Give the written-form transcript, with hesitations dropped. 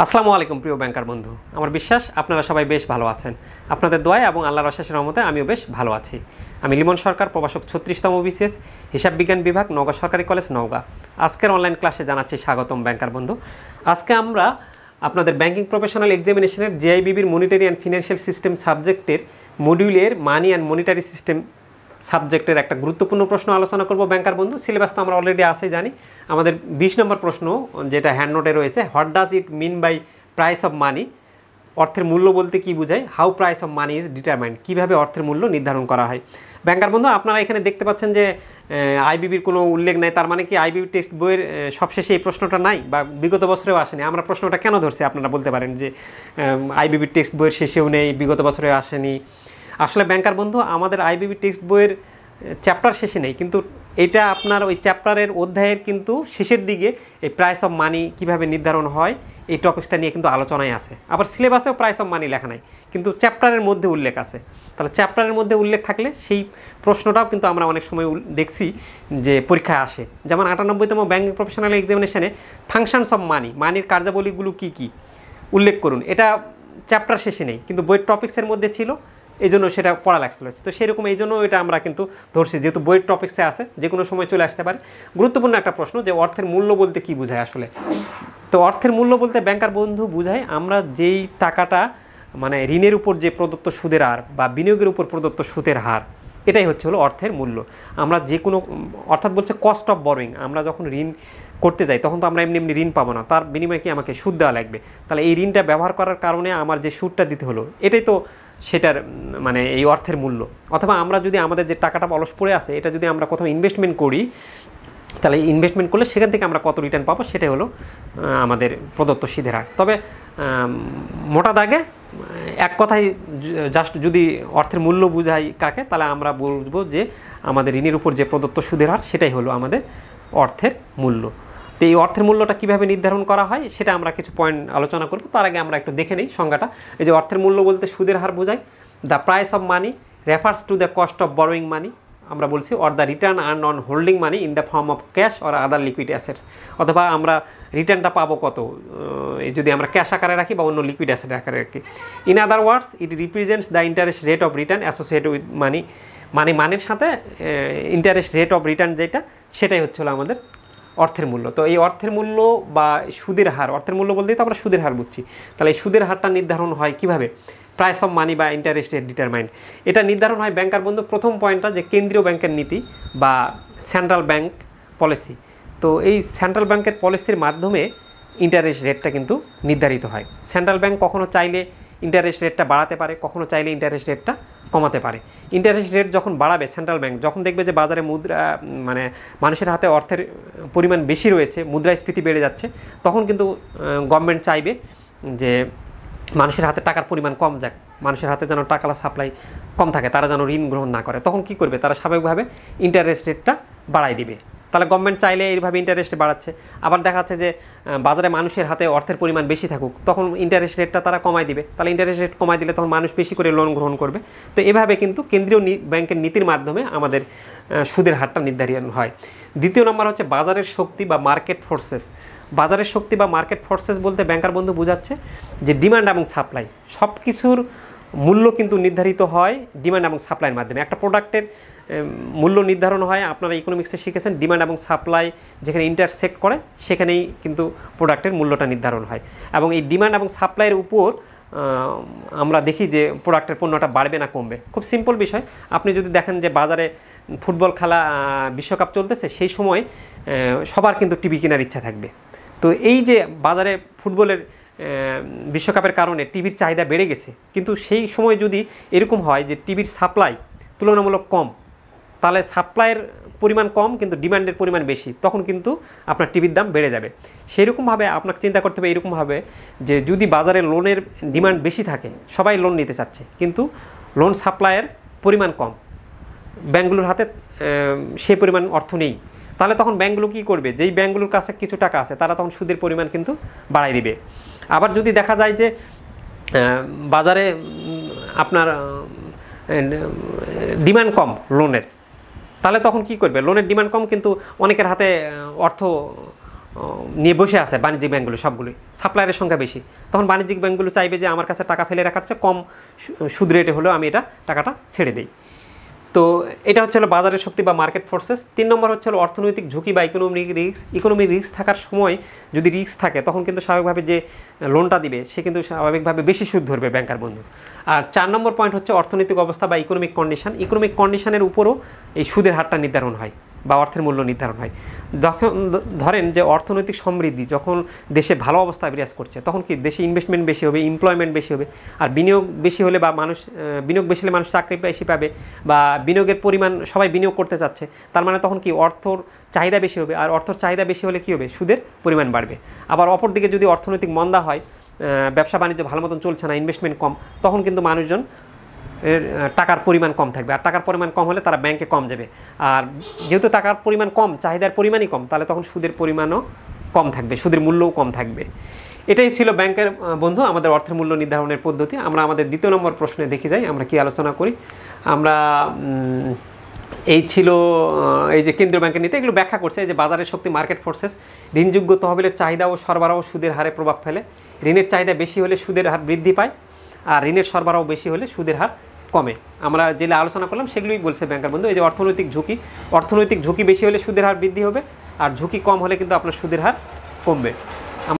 আসসালামু আলাইকুম প্রিয় ব্যাংকার বন্ধু, আমার বিশ্বাস আপনারা সবাই বেশ ভালো আছেন। আপনাদের দোয়ায় এবং আল্লাহর অশেষ রহমতে আমিও বেশ ভালো আছি। আমি লিমন সরকার, প্রভাষক 36তম বিসিএস, হিসাব বিজ্ঞান বিভাগ, নওগাঁ সরকারি কলেজ, নওগাঁ। আজকের অনলাইন ক্লাসে জানাচ্ছি স্বাগতম ব্যাংকার বন্ধু। আজকে আমরা আপনাদের ব্যাংকিং প্রফেশনাল এক্সামিনেশনের জেআইবিবির মনিটারি অ্যান্ড ফিনান্সিয়াল সিস্টেম সাবজেক্টের মডিউলের মানি অ্যান্ড মনিটারি সিস্টেম সাবজেক্টের একটা গুরুত্বপূর্ণ প্রশ্ন আলোচনা করব ব্যাংকার বন্ধু। সিলেবাস তো আমরা অলরেডি আসে জানি। আমাদের 20 নম্বর প্রশ্ন যেটা হ্যান্ড নোটে রয়েছে, what does it mean by price of money? অর্থের মূল্য বলতে কি বোঝায়? How price of money is determined? কীভাবে অর্থের মূল্য নির্ধারণ করা হয়? ব্যাংকার বন্ধু, আপনারা এখানে দেখতে পাচ্ছেন যে আইবিবির কোনো উল্লেখ নাই। তার মানে কি আইবিবি টেক্সট বইয়ের সবশেষে এই প্রশ্নটা নাই বা বিগত বছরেও আসেনি? আমরা প্রশ্নটা কেন ধরছি আপনারা বলতে পারেন যে আইবিবির টেক্সট বইয়ের শেষেও নেই, বিগত বছরে আসেনি। আসলে ব্যাংকার বন্ধু, আমাদের আইবিবি টেক্সট বইয়ের চ্যাপ্টার শেষে নেই, কিন্তু এটা আপনার ওই চ্যাপ্টারের অধ্যায়ের কিন্তু শেষের দিকে এই প্রাইস অফ মানি কীভাবে নির্ধারণ হয় এই টপিক্সটা নিয়ে কিন্তু আলোচনায় আছে। আবার সিলেবাসেও প্রাইস অফ মানি লেখা নাই, কিন্তু চ্যাপ্টারের মধ্যে উল্লেখ আছে। তাহলে চ্যাপ্টারের মধ্যে উল্লেখ থাকলে সেই প্রশ্নটাও কিন্তু আমরা অনেক সময় দেখছি যে পরীক্ষায় আসে। যেমন 98তম ব্যাংকিং প্রফেশনাল এক্সামিনেশনে ফাংশনস অফ মানি, মানির কার্যাবলীগুলো কী কী উল্লেখ করুন, এটা চ্যাপ্টার শেষে নেই, কিন্তু বইয়ের টপিক্সের মধ্যে ছিল, এই জন্য সেটা পড়া লাগছিল। তো সেরকম এই জন্য এটা আমরা কিন্তু ধরছি, যেহেতু বইয়ের টপিক্সে আছে, যে কোনো সময় চলে আসতে পারে। গুরুত্বপূর্ণ একটা প্রশ্ন যে অর্থের মূল্য বলতে কি বোঝায় আসলে। তো অর্থের মূল্য বলতে ব্যাংকার বন্ধু বোঝায় আমরা যেই টাকাটা মানে ঋণের উপর যে প্রদত্ত সুদের হার বা বিনিয়োগের উপর প্রদত্ত সুদের হার, এটাই হলো অর্থের মূল্য। আমরা যে কোনো অর্থাৎ বলছে কস্ট অফ বরোয়িং, আমরা যখন ঋণ করতে যাই তখন তো আমরা এমনি এমনি ঋণ পাবো না, তার বিনিময়ে কি আমাকে সুদ দেওয়া লাগবে। তাহলে এই ঋণটা ব্যবহার করার কারণে আমার যে সুদটা দিতে হলো, এটাই তো সেটার মানে এই অর্থের মূল্য। অথবা আমরা যদি আমাদের যে টাকাটা অলস পড়ে আছে, এটা যদি আমরা কোথাও ইনভেস্টমেন্ট করি, তাহলে ইনভেস্টমেন্ট করলে সেখান থেকে আমরা কত রিটার্ন পাবো, সেটাই হলো আমাদের প্রদত্ত সুদের হার। তবে মোটা দাগে এক কথায় জাস্ট যদি অর্থের মূল্য বুঝাই কাকে, তাহলে আমরা বলবো যে আমাদের ঋণের উপর যে প্রদত্ত সুদের হার, সেটাই হলো আমাদের অর্থের মূল্য। তো এই অর্থের মূল্যটা কীভাবে নির্ধারণ করা হয় সেটা আমরা কিছু পয়েন্ট আলোচনা করব। তার আগে আমরা একটু দেখে নিই সংজ্ঞাটা। এই যে অর্থের মূল্য বলতে সুদের হার বোঝায়। The price of money refers to the cost of borrowing money, আমরা বলছি, or the return earn on holding money in the form of cash or other liquid assets. অথবা আমরা রিটার্নটা পাবো কত যদি আমরা ক্যাশ আকারে রাখি বা অন্য লিকুইড অ্যাসেট আকারে রাখি। In other words, it represents the interest rate of return associated with মানি। মানির সাথে ইন্টারেস্ট রেট অফ রিটার্ন যেটা, সেটাই হচ্ছিল আমাদের অর্থের মূল্য। তো এই অর্থের মূল্য বা সুদের হার, অর্থের মূল্য বলতেই তো আমরা সুদের হার বুঝছি। তাহলে এই সুদের হারটা নির্ধারণ হয় কিভাবে? প্রাইস অফ মানি বা ইন্টারেস্ট রেট ডিটারমাইন্ড। এটা নির্ধারণ হয় ব্যাংকার বন্ধু, প্রথম পয়েন্টটা যে কেন্দ্রীয় ব্যাংকের নীতি বা সেন্ট্রাল ব্যাংক পলিসি। তো এই সেন্ট্রাল ব্যাংকের পলিসির মাধ্যমে ইন্টারেস্ট রেটটা কিন্তু নির্ধারিত হয়। সেন্ট্রাল ব্যাংক কখনো চাইলে ইন্টারেস্ট রেটটা বাড়াতে পারে, কখনো চাইলে ইন্টারেস্ট রেটটা কমাতে পারে। ইন্টারেস্ট রেট যখন বাড়াবে সেন্ট্রাল ব্যাংক, যখন দেখবে যে বাজারে মুদ্রা মানে মানুষের হাতে অর্থের পরিমাণ বেশি রয়েছে, মুদ্রাস্ফীতি বেড়ে যাচ্ছে, তখন কিন্তু গভর্নমেন্ট চাইবে যে মানুষের হাতে টাকার পরিমাণ কম যাক, মানুষের হাতে যেন টাকার সাপ্লাই কম থাকে, তারা যেন ঋণ গ্রহণ না করে। তখন কি করবে? তারা স্বাভাবিকভাবে ইন্টারেস্ট রেটটা বাড়াই দিবে। তাহলে গভর্নমেন্ট চাইলে এইভাবে ইন্টারেস্ট বাড়াচ্ছে। আবার দেখা যাচ্ছে যে বাজারে মানুষের হাতে অর্থের পরিমাণ বেশি থাকুক, তখন ইন্টারেস্ট রেটটা তারা কমাই দিবে। তাহলে ইন্টারেস্ট রেট কমাই দিলে তখন মানুষ বেশি করে লোন গ্রহণ করবে। তো এভাবে কিন্তু কেন্দ্রীয় ব্যাংকের নীতির মাধ্যমে আমাদের সুদের হারটা নির্ধারণ হয়। দ্বিতীয় নম্বর হচ্ছে বাজারের শক্তি বা মার্কেট ফোর্সেস। বাজারের শক্তি বা মার্কেট ফোর্সেস বলতে ব্যাংকার বন্ধু বোঝাচ্ছে যে ডিমান্ড এবং সাপ্লাই, সব কিছুর মূল্য কিন্তু নির্ধারিত হয় ডিমান্ড এবং সাপ্লাইয়ের মাধ্যমে। একটা প্রোডাক্টের মূল্য নির্ধারণ হয়, আপনারা ইকোনমিক্সে শিখেছেন, ডিমান্ড এবং সাপ্লাই যেখানে ইন্টারসেক্ট করে সেখানেই কিন্তু প্রোডাক্টের মূল্যটা নির্ধারণ হয়। এবং এই ডিমান্ড এবং সাপ্লাইয়ের উপর আমরা দেখি যে প্রোডাক্টের পণ্যটা বাড়বে না কমবে। খুব সিম্পল বিষয়। আপনি যদি দেখেন যে বাজারে ফুটবল খেলা বিশ্বকাপ চলতেছে, সেই সময় সবার কিন্তু টিভি কেনার ইচ্ছা থাকবে। তো এই যে বাজারে ফুটবলের বিশ্বকাপের কারণে টিভির চাহিদা বেড়ে গেছে, কিন্তু সেই সময় যদি এরকম হয় যে টিভির সাপ্লাই তুলনামূলক কম, তাহলে সাপ্লাইয়ের পরিমাণ কম কিন্তু ডিমান্ডের পরিমাণ বেশি, তখন কিন্তু আপনার টিভির দাম বেড়ে যাবে। সেইরকমভাবে আপনাকে চিন্তা করতে হবে এরকমভাবে যে যদি বাজারে লোনের ডিমান্ড বেশি থাকে, সবাই লোন নিতে চাচ্ছে, কিন্তু লোন সাপ্লাইয়ের পরিমাণ কম, ব্যাংকগুলোর হাতে সেই পরিমাণ অর্থ নেই, তাহলে তখন ব্যাংকগুলো কী করবে? যেই ব্যাংকগুলোর কাছে কিছু টাকা আছে তারা তখন সুদের পরিমাণ কিন্তু বাড়াই দিবে। আবার যদি দেখা যায় যে বাজারে আপনার ডিমান্ড কম লোনের, তাহলে তখন কি করবে? লোনের ডিমান্ড কম কিন্তু অনেকের হাতে অর্থ নিয়ে বসে আছে বাণিজ্যিক ব্যাংকগুলো সবগুলোই, সাপ্লায়ারের সংখ্যা বেশি, তখন বাণিজ্যিক ব্যাংকগুলো চাইবে যে আমার কাছে টাকা ফেলে রাখার চেয়ে কম সুদ রেটে হলেও আমি টাকাটা ছেড়ে দিই। তো এটা হচ্ছে বাজারের শক্তি বা মার্কেট ফোর্সেস। 3 নম্বর হচ্ছে অর্থনৈতিক ঝুঁকি বা ইকোনমিক রিস্ক থাকার সময় যদি রিস্ক থাকে তখন কিন্তু স্বাভাবিকভাবে যে লোনটা দিবে সে কিন্তু স্বাভাবিকভাবে বেশি সুদ ধরবে ব্যাংকার বন্ধু। আর 4 নম্বর পয়েন্ট হচ্ছে অর্থনৈতিক অবস্থা বা ইকোনমিক কন্ডিশনের উপরও এই সুদের হারটা নির্ধারণ হয় বা অর্থের মূল্য নির্ধারণ হয়। যখন ধরেন যে অর্থনৈতিক সমৃদ্ধি যখন দেশে ভালো অবস্থা বিরাজ করছে তখন কি দেশে ইনভেস্টমেন্ট বেশি হবে, এমপ্লয়মেন্ট বেশি হবে, আর বিনিয়োগ বেশি হলে বা বিনিয়োগ বেশি হলে মানুষ চাকরি বেশি পাবে বা বিনিয়োগের পরিমাণ সবাই বিনিয়োগ করতে চাচ্ছে, তার মানে তখন কি অর্থর চাহিদা বেশি হবে, আর অর্থর চাহিদা বেশি হলে কী হবে, সুদের পরিমাণ বাড়বে। আবার অপরদিকে যদি অর্থনৈতিক মন্দা হয়, ব্যবসা বাণিজ্য ভালো মতন চলছে না, ইনভেস্টমেন্ট কম, তখন কিন্তু মানুষজন এর টাকার পরিমাণ কম থাকবে, আর টাকার পরিমাণ কম হলে তারা ব্যাংকে কম যাবে, আর যেহেতু টাকার পরিমাণ কম, চাহিদার পরিমাণই কম, তাহলে তখন সুদের পরিমাণও কম থাকবে, সুদের মূল্যও কম থাকবে। এটাই ছিল ব্যাংকের বন্ধু আমাদের অর্থের মূল্য নির্ধারণের পদ্ধতি। আমরা আমাদের 2 নম্বর প্রশ্নে দেখে যাই আমরা কি আলোচনা করি। আমরা এই ছিল এই যে কেন্দ্রীয় ব্যাংকের নীতি, এগুলো ব্যাখ্যা করছে যে বাজারের শক্তি মার্কেট ফোর্সেস, ঋণযোগ্য তহবিলের চাহিদা ও সরবরাহ সুদের হারে প্রভাব ফেলে। ঋণের চাহিদা বেশি হলে সুদের হার বৃদ্ধি পায়, আর ঋণের সরবরাহ বেশি হলে সুদের হার কমে। আমরা যেগুলো আলোচনা করলাম সেগুলোই বলছে ব্যাংকার বন্ধু। এই যে অর্থনৈতিক ঝুঁকি বেশি হলে সুদের হার বৃদ্ধি হবে, আর ঝুঁকি কম হলে কিন্তু আপনার সুদের হার কমবে।